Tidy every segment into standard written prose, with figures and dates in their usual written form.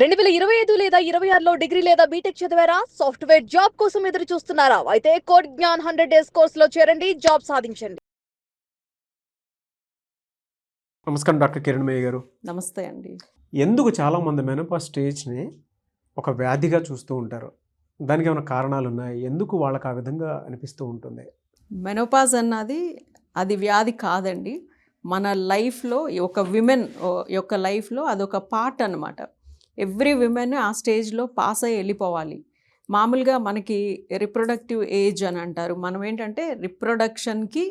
2025 లేదా 26లో డిగ్రీ లేదా బీటెక్ చదివారా? సాఫ్ట్‌వేర్ జాబ్ కోసం ఎదురు చూస్తున్నారా? అయితే కోడ్ జ్ఞాన్ 100 డేస్ కోర్సులో చేరండి. జాబ్ సాధించండి. నమస్కారం డాక్టర్ కిరణ్మయ్య గారు. నమస్తే అండి. ఎందుకు చాలామంది మెనోపాజ్ స్టేజ్ని ఒక వ్యాధిగా చూస్తూ ఉంటారు? దానికి ఏమైనా కారణాలు ఉన్నాయి? ఎందుకు వాళ్ళకి ఆ విధంగా అనిపిస్తూ ఉంటుంది? మెనోపాజ్ అన్నది అది వ్యాధి కాదండి. మన లైఫ్లో ఒక విమెన్ యొక్క లైఫ్లో అదొక పార్ట్ అనమాట. ఎవ్రీ విమెన్ ఆ స్టేజ్లో పాస్ అయ్యి వెళ్ళిపోవాలి. మామూలుగా మనకి రిప్రొడక్టివ్ ఏజ్ అని అంటారు. మనం ఏంటంటే రిప్రొడక్షన్కి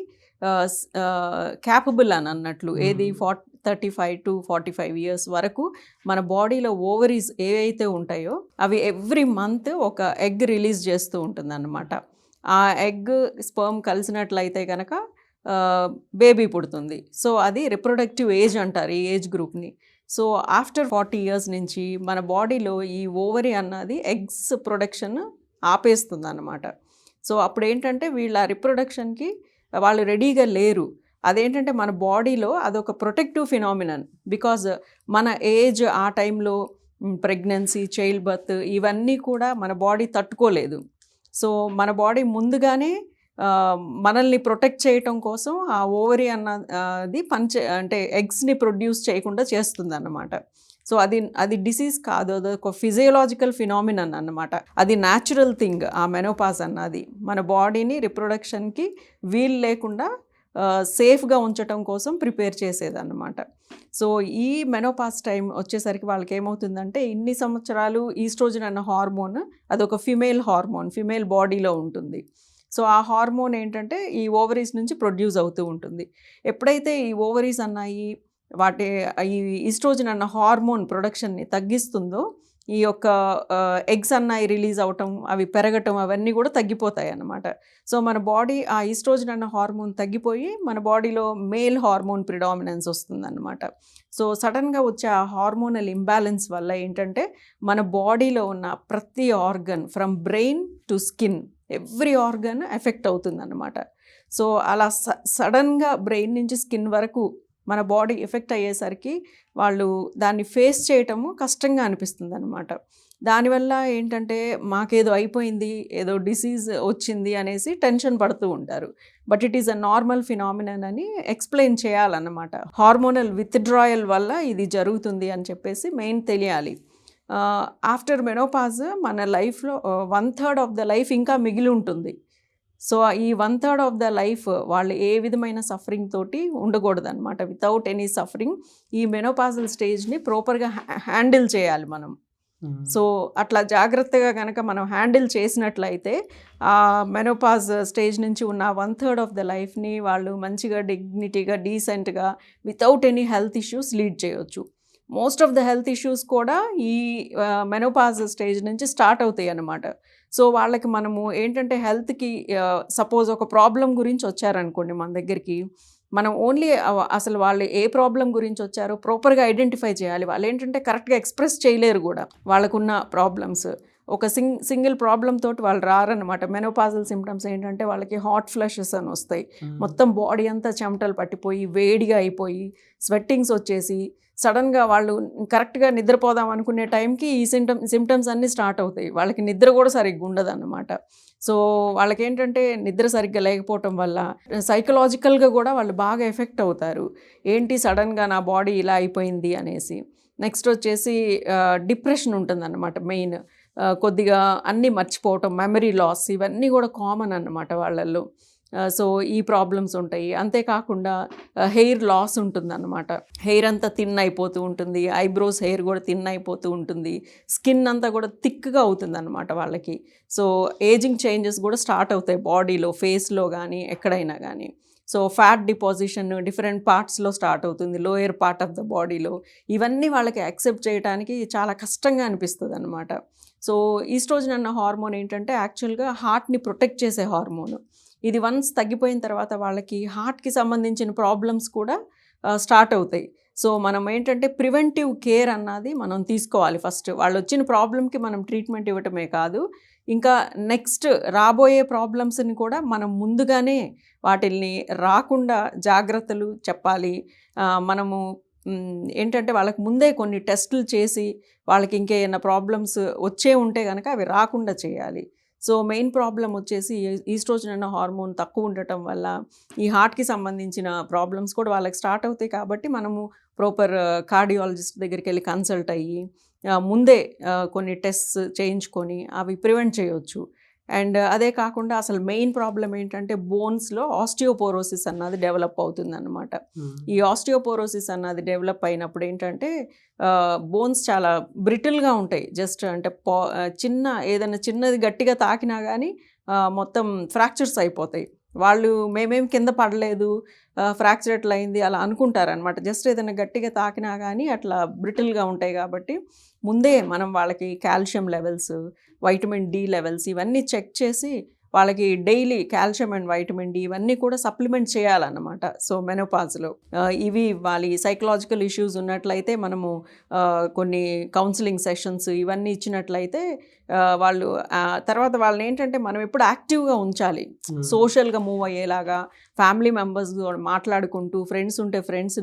క్యాపబుల్ అని అన్నట్లు. ఏది 35 to 45 ఇయర్స్ వరకు మన బాడీలో ఓవరీస్ ఏవైతే ఉంటాయో అవి ఎవ్రీ మంత్ ఒక ఎగ్ రిలీజ్ చేస్తూ ఉంటుందన్నమాట. ఆ ఎగ్ స్పర్మ్ కలిసినట్లయితే కనుక బేబీ పుడుతుంది. సో అది రిప్రొడక్టివ్ ఏజ్ అంటారు ఈ ఏజ్ గ్రూప్ని. సో ఆఫ్టర్ 40 ఇయర్స్ నుంచి మన బాడీలో ఈ ఓవరీ అన్నది ఎగ్స్ ప్రొడక్షన్ ఆపేస్తుంది అన్నమాట. సో అప్పుడు ఏంటంటే వీళ్ళ రిప్రొడక్షన్కి వాళ్ళు రెడీగా లేరు. అదేంటంటే మన బాడీలో అదొక ప్రొటెక్టివ్ ఫినామినన్. బికాజ్ మన ఏజ్ ఆ టైంలో ప్రెగ్నెన్సీ, చైల్డ్ బర్త్ ఇవన్నీ కూడా మన బాడీ తట్టుకోలేదు. సో మన బాడీ ముందుగానే మనల్ని ప్రొటెక్ట్ చేయటం కోసం ఆ ఓవరీ అన్నది అంటే ఎగ్స్ని ప్రొడ్యూస్ చేయకుండా చేస్తుంది అన్నమాట. సో అది డిసీజ్ కాదు, అదొక ఫిజియోలాజికల్ ఫినామినన్ అన్నమాట. అది న్యాచురల్ థింగ్. ఆ మెనోపాజ్ అన్నది మన బాడీని రిప్రొడక్షన్కి వీలు లేకుండా సేఫ్గా ఉంచటం కోసం ప్రిపేర్ చేసేదన్నమాట. సో ఈ మెనోపాజ్ టైం వచ్చేసరికి వాళ్ళకి ఏమవుతుందంటే ఇన్ని సంవత్సరాలు ఈస్ట్రోజన్ అన్న హార్మోన్ అదొక ఫిమేల్ హార్మోన్, ఫిమేల్ బాడీలో ఉంటుంది. సో ఆ హార్మోన్ ఏంటంటే ఈ ఓవరీస్ నుంచి ప్రొడ్యూస్ అవుతూ ఉంటుంది. ఎప్పుడైతే ఈ ఓవరీస్ అన్నాయి ఈ ఈస్ట్రోజన్ అన్న హార్మోన్ ప్రొడక్షన్ని తగ్గిస్తుందో ఈ యొక్క ఎగ్స్ అన్నాయి రిలీజ్ అవటం, అవి పెరగటం అవన్నీ కూడా తగ్గిపోతాయి అన్నమాట. సో మన బాడీ ఆ ఈస్ట్రోజన్ అన్న హార్మోన్ తగ్గిపోయి మన బాడీలో మేల్ హార్మోన్ ప్రిడామినెన్స్ వస్తుందన్నమాట. సో సడన్గా వచ్చే ఆ హార్మోనల్ ఇంబ్యాలెన్స్ వల్ల ఏంటంటే మన బాడీలో ఉన్న ప్రతి organ from brain to skin every organ effect అవుతుందన్నమాట. సో అలా సడన్గా బ్రెయిన్ నుంచి స్కిన్ వరకు మన బాడీ ఎఫెక్ట్ అయ్యేసరికి వాళ్ళు దాన్ని ఫేస్ చేయటము కష్టంగా అనిపిస్తుంది అనమాట. దానివల్ల ఏంటంటే మాకేదో అయిపోయింది, ఏదో డిసీజ్ వచ్చింది అనేసి టెన్షన్ పడుతూ ఉంటారు. But it is a normal phenomenon అని ఎక్స్ప్లెయిన్ చేయాలన్నమాట. హార్మోనల్ విత్డ్రాయల్ వల్ల ఇది జరుగుతుంది అని చెప్పేసి మెయిన్ తెలియాలి. ఆఫ్టర్ మెనోపాజ్ మన లైఫ్లో 1/3 ఆఫ్ ద లైఫ్ ఇంకా మిగిలి ఉంటుంది. సో ఈ 1/3 ఆఫ్ ద లైఫ్ వాళ్ళు ఏ విధమైన సఫరింగ్ తోటి ఉండకూడదు అనమాట. వితౌట్ ఎనీ సఫరింగ్ ఈ మెనోపాజల్ స్టేజ్ని ప్రాపర్గా హ్యాండిల్ చేయాలి మనం. సో అట్లా జాగ్రత్తగా కనుక మనం హ్యాండిల్ చేసినట్లయితే ఆ మెనోపాజ్ స్టేజ్ నుంచి ఉన్న 1/3 ఆఫ్ ద లైఫ్ని వాళ్ళు మంచిగా డిగ్నిటీగా డీసెంట్గా without any health issues lead చేయొచ్చు. Most of the health issues కూడా ఈ మెనోపాజ్ స్టేజ్ నుంచి స్టార్ట్ అవుతాయి అన్నమాట. సో వాళ్ళకి మనము ఏంటంటే హెల్త్కి సపోజ్ ఒక ప్రాబ్లం గురించి వచ్చారనుకోండి మన దగ్గరికి, మనం ఓన్లీ అసలు వాళ్ళు ఏ ప్రాబ్లం గురించి వచ్చారో ప్రాపర్గా ఐడెంటిఫై చేయాలి. వాళ్ళు ఏంటంటే కరెక్ట్గా ఎక్స్ప్రెస్ చేయలేరు కూడా వాళ్ళకున్న ప్రాబ్లమ్స్. ఒక సింగిల్ ప్రాబ్లం తోటి వాళ్ళు రారనమాట. మెనోపాజల్ సిమ్టమ్స్ ఏంటంటే వాళ్ళకి హాట్ ఫ్లషెస్ అని వస్తాయి. మొత్తం బాడీ అంతా చెమటలు పట్టిపోయి వేడిగా అయిపోయి స్వెట్టింగ్స్ వచ్చేసి సడన్గా వాళ్ళు కరెక్ట్గా నిద్రపోదాం అనుకునే టైంకి ఈ సిమ్టమ్స్ అన్నీ స్టార్ట్ అవుతాయి. వాళ్ళకి నిద్ర కూడా సరిగ్గా ఉండదు అన్నమాట. సో వాళ్ళకి ఏంటంటే నిద్ర సరిగ్గా లేకపోవటం వల్ల సైకలాజికల్గా కూడా వాళ్ళు బాగా ఎఫెక్ట్ అవుతారు. ఏంటి సడన్గా నా బాడీ ఇలా అయిపోయింది అనేసి. నెక్స్ట్ వచ్చేసి డిప్రెషన్ ఉంటుందన్నమాట మెయిన్. కొద్దిగా అన్నీ మర్చిపోవటం, మెమరీ లాస్ ఇవన్నీ కూడా కామన్ అన్నమాట వాళ్ళల్లో. సో ఈ ప్రాబ్లమ్స్ ఉంటాయి. అంతేకాకుండా హెయిర్ లాస్ ఉంటుందన్నమాట. హెయిర్ అంతా థిన్ అయిపోతూ ఉంటుంది, ఐబ్రోస్ హెయిర్ కూడా థిన్ అయిపోతూ ఉంటుంది, స్కిన్ అంతా కూడా థిక్గా అవుతుంది అన్నమాట వాళ్ళకి. సో ఏజింగ్ చేంజెస్ కూడా స్టార్ట్ అవుతాయి బాడీలో, ఫేస్లో కానీ ఎక్కడైనా కానీ. సో ఫ్యాట్ డిపాజిషన్ డిఫరెంట్ పార్ట్స్లో స్టార్ట్ అవుతుంది, లోయర్ పార్ట్ ఆఫ్ ద బాడీలో. ఇవన్నీ వాళ్ళకి యాక్సెప్ట్ చేయడానికి చాలా కష్టంగా అనిపిస్తుంది అన్నమాట. సో ఈస్ట్రోజన్ అన్న హార్మోన్ ఏంటంటే యాక్చువల్గా హార్ట్ని ప్రొటెక్ట్ చేసే హార్మోన్. ఇది వన్స్ తగ్గిపోయిన తర్వాత వాళ్ళకి హార్ట్కి సంబంధించిన ప్రాబ్లమ్స్ కూడా స్టార్ట్ అవుతాయి. సో మనం ఏంటంటే ప్రివెంటివ్ కేర్ అన్నది మనం తీసుకోవాలి. ఫస్ట్ వాళ్ళు వచ్చిన ప్రాబ్లంకి మనం ట్రీట్మెంట్ ఇవ్వటమే కాదు, ఇంకా నెక్స్ట్ రాబోయే ప్రాబ్లమ్స్ని కూడా మనం ముందుగానే వాటిల్ని రాకుండా జాగ్రత్తలు చెప్పాలి. మనము ఏంటంటే వాళ్ళకి ముందే కొన్ని టెస్టులు చేసి వాళ్ళకి ఇంకేమైనా ప్రాబ్లమ్స్ వచ్చే ఉంటే కనుక అవి రాకుండా చేయాలి. సో మెయిన్ ప్రాబ్లం వచ్చేసి ఈస్ట్రోజన్ అన్న హార్మోన్ తక్కువ ఉండటం వల్ల ఈ హార్ట్కి సంబంధించిన ప్రాబ్లమ్స్ కూడా వాళ్ళకి స్టార్ట్ అవుతాయి. కాబట్టి మనము ప్రాపర్ కార్డియాలజిస్ట్ దగ్గరికి వెళ్ళి కన్సల్ట్ అయ్యి ముందే కొన్ని టెస్ట్స్ చేయించుకొని అవి ప్రివెంట్ చేయొచ్చు. అండ్ అదే కాకుండా అసలు మెయిన్ ప్రాబ్లం ఏంటంటే బోన్స్లో ఆస్టియోపోరోసిస్ అన్నది డెవలప్ అవుతుందన్నమాట. ఈ ఆస్టియోపోరోసిస్ అన్నది డెవలప్ అయినప్పుడు ఏంటంటే బోన్స్ చాలా బ్రిటిల్గా ఉంటాయి. జస్ట్ అంటే ఏదైనా చిన్నది గట్టిగా తాకినా కానీ మొత్తం ఫ్రాక్చర్స్ అయిపోతాయి. వాళ్ళు మేమేం కింద పడలేదు, ఫ్రాక్చర్ ఎట్లా అయింది అలా అనుకుంటారనమాట. జస్ట్ ఏదైనా గట్టిగా తాకినా కానీ అట్లా బ్రిటిల్గా ఉంటాయి. కాబట్టి ముందే మనం వాళ్ళకి calcium levels, vitamin D levels ఇవన్నీ చెక్ చేసి వాళ్ళకి daily calcium and vitamin D ఇవన్నీ కూడా సప్లిమెంట్ చేయాలన్నమాట. సో మెనోపాజ్లో ఇవి ఇవ్వాలి. సైకలాజికల్ ఇష్యూస్ ఉన్నట్లయితే మనము కొన్ని కౌన్సిలింగ్ సెషన్స్ ఇవన్నీ ఇచ్చినట్లయితే వాళ్ళు తర్వాత వాళ్ళని ఏంటంటే మనం ఎప్పుడు యాక్టివ్గా ఉంచాలి. సోషల్గా మూవ్ అయ్యేలాగా ఫ్యామిలీ మెంబర్స్ మాట్లాడుకుంటూ, ఫ్రెండ్స్ ఉంటే ఫ్రెండ్స్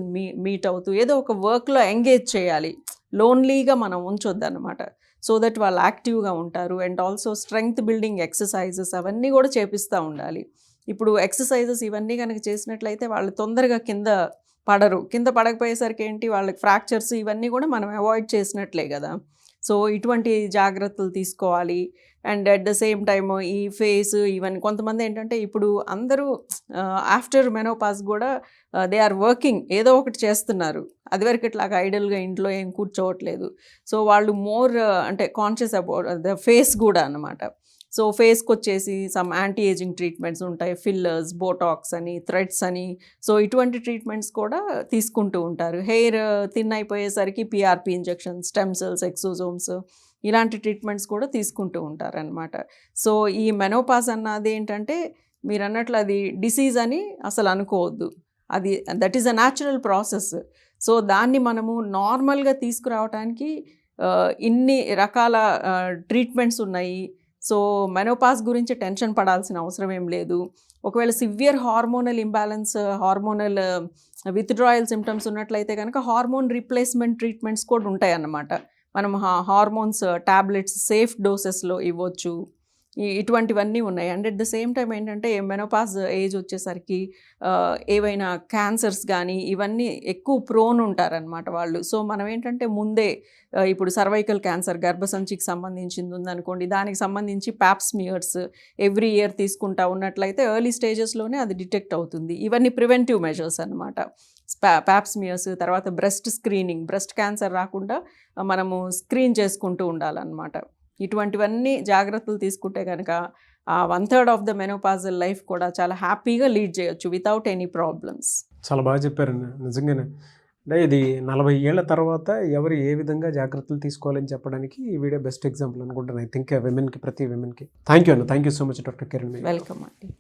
మీట్ అవుతూ ఏదో ఒక వర్క్లో ఎంగేజ్ చేయాలి. లోన్లీగా మనం ఉంచొద్దు అన్నమాట. సో దట్ వాళ్ళు యాక్టివ్గా ఉంటారు. And also strength building exercises అవన్నీ కూడా చేపిస్తూ ఉండాలి. ఇప్పుడు ఎక్సర్సైజెస్ ఇవన్నీ కనుక చేసినట్లయితే వాళ్ళు తొందరగా కింద పడరు. కింద పడకపోయేసరికి ఏంటి వాళ్ళకి ఫ్రాక్చర్స్ ఇవన్నీ కూడా మనం అవాయిడ్ చేసినట్లే కదా. సో ఇటువంటి జాగ్రత్తలు తీసుకోవాలి. And at the same time ఈ ఫేస్ ఇవన్నీ కొంతమంది ఏంటంటే ఇప్పుడు అందరూ ఆఫ్టర్ మెనోపాజ్ కూడా దే ఆర్ వర్కింగ్, ఏదో ఒకటి చేస్తున్నారు. అదివరకు ఇట్లాగా ఐడల్గా ఇంట్లో ఏం కూర్చోవట్లేదు. సో వాళ్ళు మోర్ అంటే కాన్షియస్ అబౌట్ ద ఫేస్ కూడా అన్నమాట. సో ఫేస్కి వచ్చేసి సమ్ యాంటీ ఏజింగ్ ట్రీట్మెంట్స్ ఉంటాయి, ఫిల్లర్స్, బోటాక్స్ అని, థ్రెడ్స్ అని. సో ఇటువంటి ట్రీట్మెంట్స్ కూడా తీసుకుంటూ ఉంటారు. హెయిర్ థిన్ అయిపోయేసరికి PRP injection, stem cells, exosomes ఇలాంటి ట్రీట్మెంట్స్ కూడా తీసుకుంటూ ఉంటారనమాట. సో ఈ మెనోపాజ్ అన్నది ఏంటంటే మీరు అన్నట్లు అది డిసీజ్ అని అసలు అనుకోవద్దు. అది that is a natural process. So దాన్ని మనము నార్మల్గా తీసుకురావడానికి ఇన్ని రకాల ట్రీట్మెంట్స్ ఉన్నాయి. సో మెనోపాజ్ గురించి టెన్షన్ పడాల్సిన అవసరం ఏం లేదు. ఒకవేళ severe hormonal imbalance, hormonal withdrawal symptoms ఉన్నట్లయితే కనుక హార్మోన్ రీప్లేస్మెంట్ ట్రీట్మెంట్స్ కూడా ఉంటాయి అన్నమాట. మనం హార్మోన్స్ టాబ్లెట్స్ సేఫ్ డోసెస్లో ఇవ్వచ్చు. ఇటువంటివన్నీ ఉన్నాయి. And at the same time ఏంటంటే మెనోపాజ్ ఏజ్ వచ్చేసరికి ఏవైనా క్యాన్సర్స్ కానీ ఇవన్నీ ఎక్కువ ప్రోన్ ఉంటారనమాట వాళ్ళు. సో మనం ఏంటంటే ముందే ఇప్పుడు సర్వైకల్ క్యాన్సర్ గర్భసంచికి సంబంధించింది ఉందనుకోండి, దానికి సంబంధించి ప్యాప్స్మియర్స్ ఎవ్రీ ఇయర్ తీసుకుంటా ఉన్నట్లయితే ఎర్లీ స్టేజెస్లోనే అది డిటెక్ట్ అవుతుంది. ఇవన్నీ ప్రివెంటివ్ మెజర్స్ అనమాట. ప్యాప్స్మియర్స్, తర్వాత బ్రెస్ట్ స్క్రీనింగ్, బ్రెస్ట్ క్యాన్సర్ రాకుండా మనము స్క్రీన్ చేసుకుంటూ ఉండాలన్నమాట. ఇటువంటివన్నీ జాగ్రత్తలు తీసుకుంటే కనుక 1/3 ఆఫ్ ద మెనోపాజల్ లైఫ్ కూడా చాలా హ్యాపీగా లీడ్ చేయొచ్చు వితౌట్ ఎనీ ప్రాబ్లమ్స్. చాలా బాగా చెప్పారండి నిజంగానే. అంటే ఇది 40 ఏళ్ల తర్వాత ఎవరు ఏ విధంగా జాగ్రత్తలు తీసుకోవాలని చెప్పడానికి ఈ వీడియో బెస్ట్ ఎగ్జాంపుల్ అనుకుంటున్నాను. ఐ థింక్ విమెన్కి, ప్రతి విమెన్కి. Thank you so much doctor Kiran. Welcome అండి.